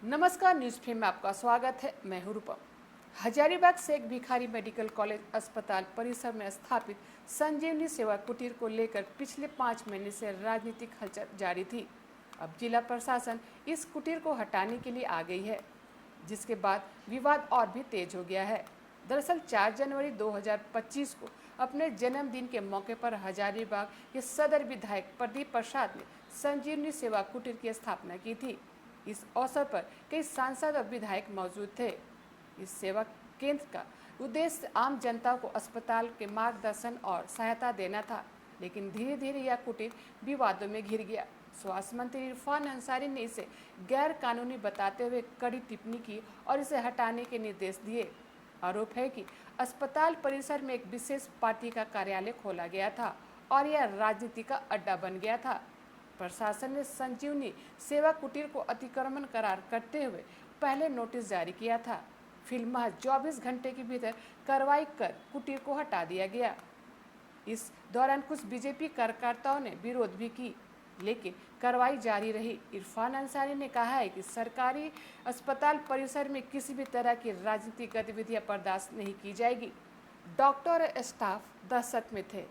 नमस्कार, news frame में आपका स्वागत है। मैं हूं रूपम। हजारीबाग शेख भिखारी मेडिकल कॉलेज अस्पताल परिसर में स्थापित संजीवनी सेवा कुटीर को लेकर पिछले 5 महीने से राजनीतिक हलचल जारी थी। अब जिला प्रशासन इस कुटीर को हटाने के लिए आ गई है, जिसके बाद विवाद और भी तेज हो गया है। दरअसल 4 जनवरी 2025 को अपने जन्मदिन के मौके पर हजारीबाग के सदर विधायक प्रदीप प्रसाद ने संजीवनी सेवा कुटीर की स्थापना की थी। इस अवसर पर कई सांसद और विधायक मौजूद थे। इस सेवा केंद्र का उद्देश्य आम जनता को अस्पताल के मार्गदर्शन और सहायता देना था, लेकिन धीरे धीरे यह कुटीर विवादों में घिर गया। स्वास्थ्य मंत्री इरफान अंसारी ने इसे गैर कानूनी बताते हुए कड़ी टिप्पणी की और इसे हटाने के निर्देश दिए। आरोप है कि अस्पताल परिसर में एक विशेष पार्टी का कार्यालय खोला गया था और यह राजनीति का अड्डा बन गया था। प्रशासन ने संजीवनी सेवा कुटीर को अतिक्रमण करार करते हुए पहले नोटिस जारी किया था। फिर महज 24 घंटे के भीतर कार्रवाई कर कुटीर को हटा दिया गया। इस दौरान कुछ बीजेपी कार्यकर्ताओं ने विरोध भी की, लेकिन कार्रवाई जारी रही। इरफान अंसारी ने कहा है कि सरकारी अस्पताल परिसर में किसी भी तरह की राजनीतिक गतिविधियां बर्दाश्त नहीं की जाएगी। डॉक्टर और स्टाफ दहशत में थे।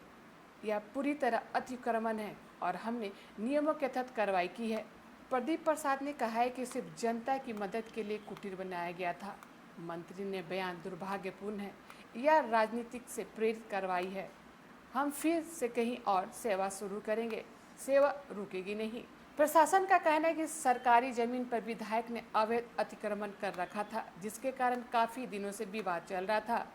यह पूरी तरह अतिक्रमण है और हमने नियमों के तहत कार्रवाई की है। प्रदीप प्रसाद ने कहा है कि सिर्फ जनता की मदद के लिए कुटीर बनाया गया था। मंत्री ने बयान दुर्भाग्यपूर्ण है, यह राजनीतिक से प्रेरित कार्रवाई है। हम फिर से कहीं और सेवा शुरू करेंगे, सेवा रुकेगी नहीं। प्रशासन का कहना है कि सरकारी जमीन पर विधायक ने अवैध अतिक्रमण कर रखा था, जिसके कारण काफी दिनों से विवाद चल रहा था।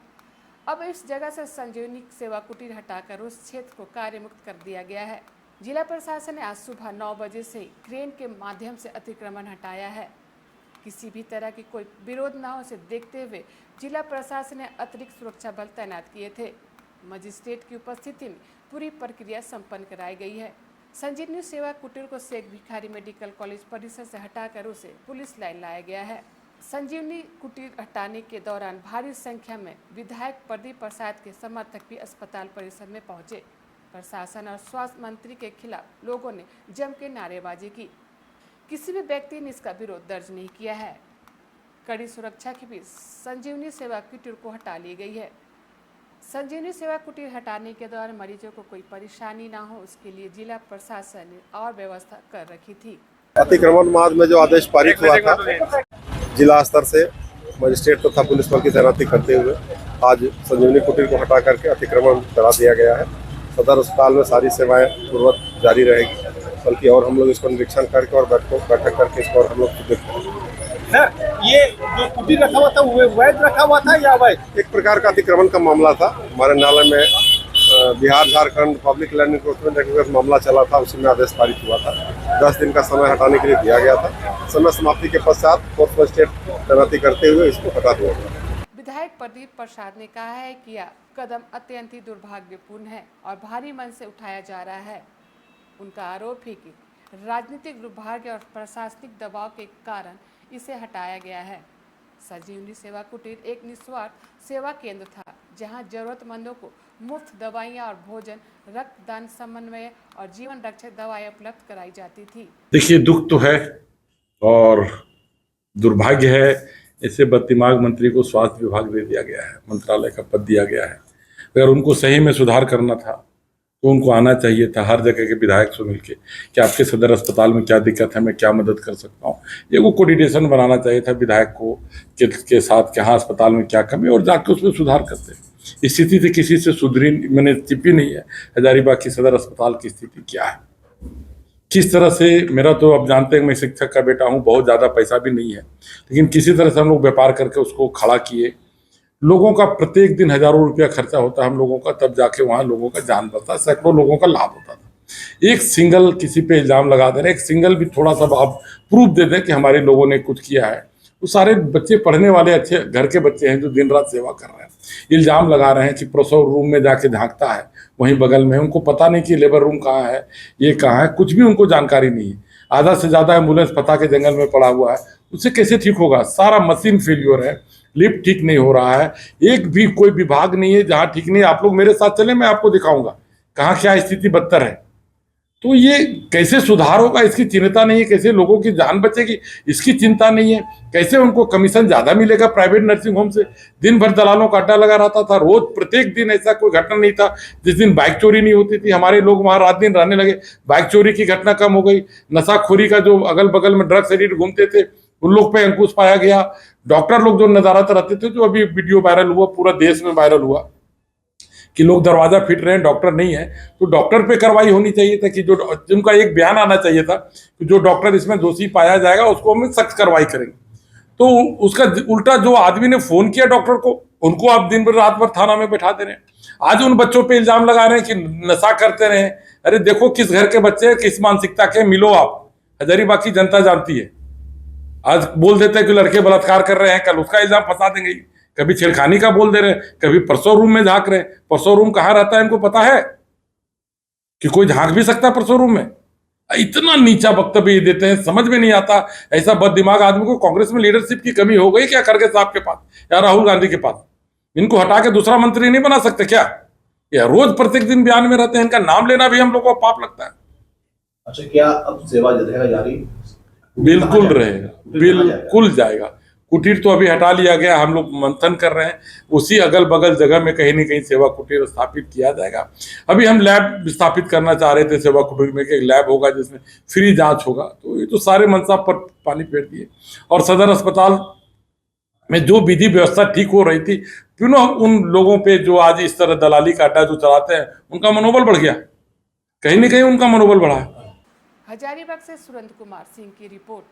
अब इस जगह से संजीवनी सेवा कुटीर हटाकर उस क्षेत्र को कार्य मुक्त कर दिया गया है। जिला प्रशासन ने आज सुबह 9 बजे से क्रेन के माध्यम से अतिक्रमण हटाया है। किसी भी तरह की कोई विरोध न हो से देखते हुए जिला प्रशासन ने अतिरिक्त सुरक्षा बल तैनात किए थे। मजिस्ट्रेट की उपस्थिति में पूरी प्रक्रिया संपन्न कराई गई है। संजीवनी सेवा कुटीर को शेख भिखारी मेडिकल कॉलेज परिसर से हटाकर उसे पुलिस लाइन लाया गया है। संजीवनी कुटीर हटाने के दौरान भारी संख्या में विधायक प्रदीप प्रसाद के समर्थक भी अस्पताल परिसर में पहुंचे। प्रशासन और स्वास्थ्य मंत्री के खिलाफ लोगों ने जम के नारेबाजी की। किसी भी व्यक्ति ने इसका विरोध दर्ज नहीं किया है। कड़ी सुरक्षा के बीच संजीवनी सेवा कुटीर को हटा ली गई है। संजीवनी सेवा कुटीर हटाने के दौरान मरीजों को कोई परेशानी ना हो, उसके लिए जिला प्रशासन ने और व्यवस्था कर रखी थी। अतिक्रमण मार्ग में जो आदेश पारित हुआ था, जिला स्तर से मजिस्ट्रेट तथा पुलिस बल की तैनाती करते हुए आज संजीवनी कुटीर को हटा करके अतिक्रमण करा दिया गया है। सदर अस्पताल में सारी सेवाएं पूर्ववत जारी रहेगी, बल्कि और हम लोग इसको निरीक्षण करके और बैठक करके इसको और हम लोग सर, ये जो कुटीर रखा हुआ था वो वैध रखा हुआ था या अवैध? एक प्रकार का अतिक्रमण का मामला था। हमारे न्यायालय में Bihar Jharkhand public land encroachment act मामला चला था, उसी में आदेश पारित हुआ था। 10 दिन का समय हटाने के लिए दिया गया था। समय समाप्ति के पश्चात फोर्थ मजिस्ट्रेट तैनाती करते हुए इसको हटा दिया गया। विधायक प्रदीप प्रसाद ने कहा है कि यह कदम अत्यंत ही दुर्भाग्यपूर्ण है और भारी मन से उठाया जा रहा है। उनका आरोप है कि राजनीतिक दुर्भाग्य और प्रशासनिक दबाव के कारण इसे हटाया गया है। संजीवनी सेवा कुटीर एक निस्वार्थ सेवा केंद्र था, जहां जरूरतमंदों को मुफ्त दवाइयां और भोजन, रक्तदान, समन्वय और जीवन रक्षक दवाएं उपलब्ध कराई जाती थी। देखिए, दुख तो है और दुर्भाग्य है। इसे बददिमाग मंत्री को स्वास्थ्य विभाग दे दिया गया है, मंत्रालय का पद दिया गया है। अगर उनको सही में सुधार करना था तो उनको आना चाहिए था हर जगह के विधायक से मिलके कि आपके सदर अस्पताल में क्या दिक्कत है, मैं क्या मदद कर सकता हूँ। ये वो कोऑर्डिनेशन बनाना चाहिए था विधायक को के साथ, कहाँ अस्पताल में क्या कमी, और जाके उसमें सुधार करते। स्थिति तो किसी से सुधरी मैंने चिपी नहीं है। हजारीबाग की सदर अस्पताल की स्थिति क्या है, किस तरह से, मेरा तो आप जानते हैं मैं शिक्षक का बेटा हूँ, बहुत ज़्यादा पैसा भी नहीं है, लेकिन किसी तरह से हम लोग व्यापार करके उसको खड़ा किए। लोगों का प्रत्येक दिन हजारों रुपया खर्चा होता है हम लोगों का, तब जाके वहाँ लोगों का जान बचता है, सैकड़ों लोगों का लाभ होता था। एक सिंगल किसी पे इल्ज़ाम लगा दे रहे, एक सिंगल भी थोड़ा सा आप प्रूफ दे दें कि हमारे लोगों ने कुछ किया है। वो सारे बच्चे पढ़ने वाले अच्छे घर के बच्चे हैं जो दिन रात सेवा कर रहे हैं। इल्ज़ाम लगा रहे हैं कि प्रसव रूम में जाके झांकता है, वहीं बगल में, उनको पता नहीं कि लेबर रूम कहाँ है, ये कहाँ है, कुछ भी उनको जानकारी नहीं है। आधा से ज़्यादा एम्बुलेंस पता के जंगल में पड़ा हुआ है, उससे कैसे ठीक होगा? सारा मशीन फेल्योर है, लिफ्ट ठीक नहीं हो रहा है, एक भी कोई विभाग नहीं है जहाँ ठीक नहीं। आप लोग मेरे साथ चले, मैं आपको दिखाऊंगा कहाँ क्या स्थिति बदतर है। तो ये कैसे सुधार होगा इसकी चिंता नहीं है, कैसे लोगों की जान बचेगी इसकी चिंता नहीं है, कैसे उनको कमीशन ज्यादा मिलेगा प्राइवेट नर्सिंग होम से। दिन भर दलालों का अड्डा लगा रहता था, रोज प्रत्येक दिन ऐसा कोई घटना नहीं था जिस दिन बाइक चोरी नहीं होती थी। हमारे लोग वहां रात दिन रहने लगे, बाइक चोरी की घटना कम हो गई। नशाखोरी का जो अगल बगल में ड्रग्स एडिक्ट घूमते थे उन लोग पे अंकुश पाया गया। डॉक्टर लोग जो नदारत रहते थे, जो अभी वीडियो वायरल हुआ, पूरा देश में वायरल हुआ कि लोग दरवाजा फिट रहे हैं, डॉक्टर नहीं है, तो डॉक्टर पे कार्रवाई होनी चाहिए था कि जो जिनका एक बयान आना चाहिए था कि जो डॉक्टर इसमें दोषी पाया जाएगा उसको हम सख्त कार्रवाई करेंगे। तो उसका उल्टा जो आदमी ने फोन किया डॉक्टर को, उनको आप दिन भर रात भर थाना में बैठा दे रहे हैं। आज उन बच्चों पे इल्जाम लगा रहे हैं कि नशा करते रहे। अरे देखो किस घर के बच्चे, किस मानसिकता के, मिलो आप। हजारीबाग की जनता जानती है। आज बोल देते हैं कि लड़के बलात्कार कर रहे हैं, कल उसका इल्जाम फंसा देंगे। कभी छेड़खानी का बोल दे रहे हैं, कभी परसों रूम में झांक रहे हैं। परसों रूम कहाँ रहता है इनको पता है कि कोई झांक भी सकता है परसों रूम में? इतना नीचा वक्तव्य देते हैं, समझ में नहीं आता। ऐसा बददिमाग आदमी को कांग्रेस में लीडरशिप की कमी हो गई क्या खड़गे साहब के पास या राहुल गांधी के पास? इनको हटा के दूसरा मंत्री नहीं बना सकते क्या? या रोज प्रत्येक दिन बयान में रहते हैं, इनका नाम लेना भी हम लोग को पाप लगता है। अच्छा, क्या अब सेवा रहेगा जारी? बिल्कुल रहेगा, बिल्कुल जाएगा। कुटीर तो अभी हटा लिया गया, हम लोग मंथन कर रहे हैं, उसी अगल बगल जगह में कहीं न कहीं सेवा कुटीर स्थापित किया जाएगा। अभी हम लैब स्थापित करना चाह रहे थे सेवा कुटीर में, कि एक लैब होगा जिसमें फ्री जांच होगा। तो ये तो सारे मनसा पर पानी फेर दिए। और सदर अस्पताल में जो विधि व्यवस्था ठीक हो रही थी, क्यों उन लोगों पे जो आज इस तरह दलाली का अड्डा जो चलाते हैं उनका मनोबल बढ़ गया, कहीं न कहीं उनका मनोबल बढ़ा है। हजारीबाग से सुरेंद्र कुमार सिंह की रिपोर्ट।